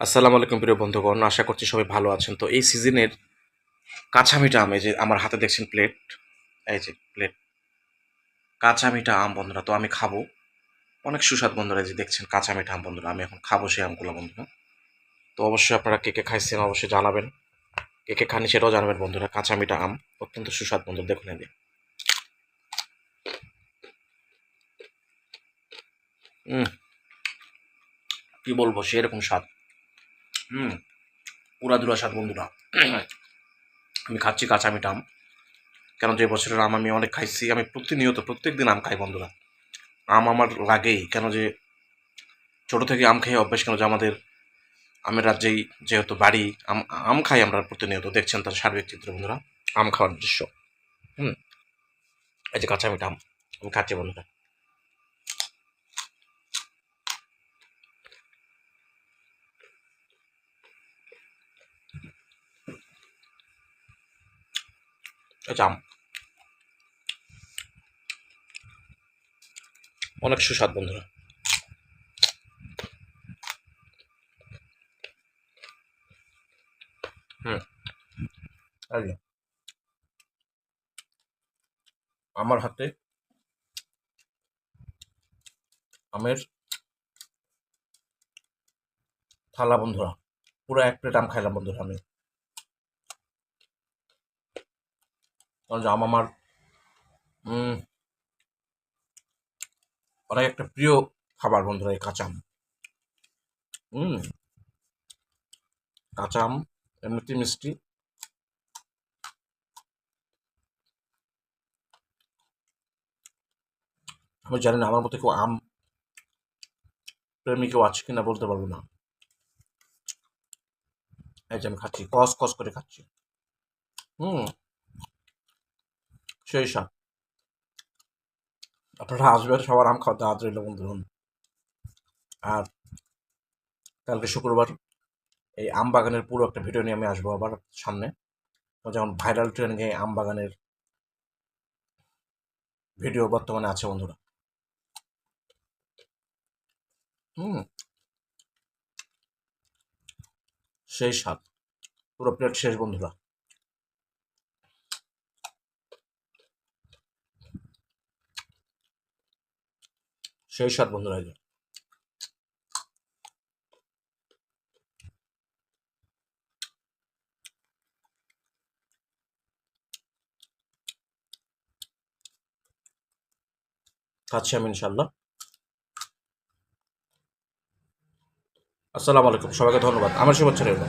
আসসালামু আলাইকুম প্রিয় বন্ধুগণ, আশা করছি সবাই ভালো আছেন। তো এই সিজনের কাঁচা মিঠা আম, এই যে আমার হাতে দেখছেন প্লেট, এই যে প্লেট কাঁচা মিঠা আম বন্ধুরা, তো আমি খাবো। অনেক সুস্বাদ বন্ধুরা, এই যে দেখছেন কাঁচা মিঠা আম বন্ধুরা, আমি এখন খাবো সেই আমগুলো বন্ধুরা। তো অবশ্যই আপনারা কে কে খাইছেন অবশ্যই জানাবেন, কে কে খাননি সেটাও জানাবেন বন্ধুরা। কাঁচা মিঠা আম অত্যন্ত সুস্বাদ বন্ধুরা, দেখুন এই যে। হুম, কি বলবো, সেরকম স্বাদ। হুম, পুরা স্বাদ বন্ধুরা। আমি খাচ্ছি কাঁচা মিঠা আম, কেন যে বছরের আম আমি অনেক খাইছি। আমি প্রতিনিয়ত প্রত্যেক দিন আম খাই বন্ধুরা। আম আমার লাগেই, কেন যে ছোট থেকে আম খেয়ে অভ্যাস, কেন যে আমাদের আমের রাজ্যেই যেহেতু বাড়ি, আম আম খাই আমরা প্রতিনিয়ত। দেখছেন তার সার্বিক চিত্র বন্ধুরা, আম খাওয়ার দৃশ্য। হুম, এই যে কাঁচা মিঠা আম আমি খাচ্ছি বন্ধুরা। এই যে আম অনেক সুস্বাদ বন্ধুরা। হুম, এই যে আমার হাতে আমের থালা বন্ধুরা, পুরো এক প্লেট আম খাইলাম বন্ধুরা আমি। কারণ যে আম আমার অনেক একটা প্রিয় খাবার বন্ধুরা, এই কাঁচা আম। হুম, কাঁচা আম এমনিতে মিষ্টি। আমি জানি না আমার মতো কেউ আম প্রেমী কেউ আছে কিনা, বলতে পারবো না। এই যে আমি খাচ্ছি, কস কস করে খাচ্ছি। হুম, সেই স্বাদ। আপনারা আসবেন, সবার আম খাওয়াতে হাত রইল বন্ধু। আর কালকে শুক্রবার এই আম বাগানের পুরো একটা ভিডিও নিয়ে আমি আসবো আবার সামনে। যেমন ভাইরাল ট্রেন্ডিংয়ে আম বাগানের ভিডিও বর্তমানে আছে বন্ধুরা। হুম, সেই স্বাদ, পুরো প্লেট শেষ বন্ধুরা। সেই স্বাদ বন্ধুরা, এই যে খাচ্ছি আমি ইনশাল্লাহ। আসসালামু আলাইকুম, সবাইকে ধন্যবাদ, আমার শুভেচ্ছা রইল।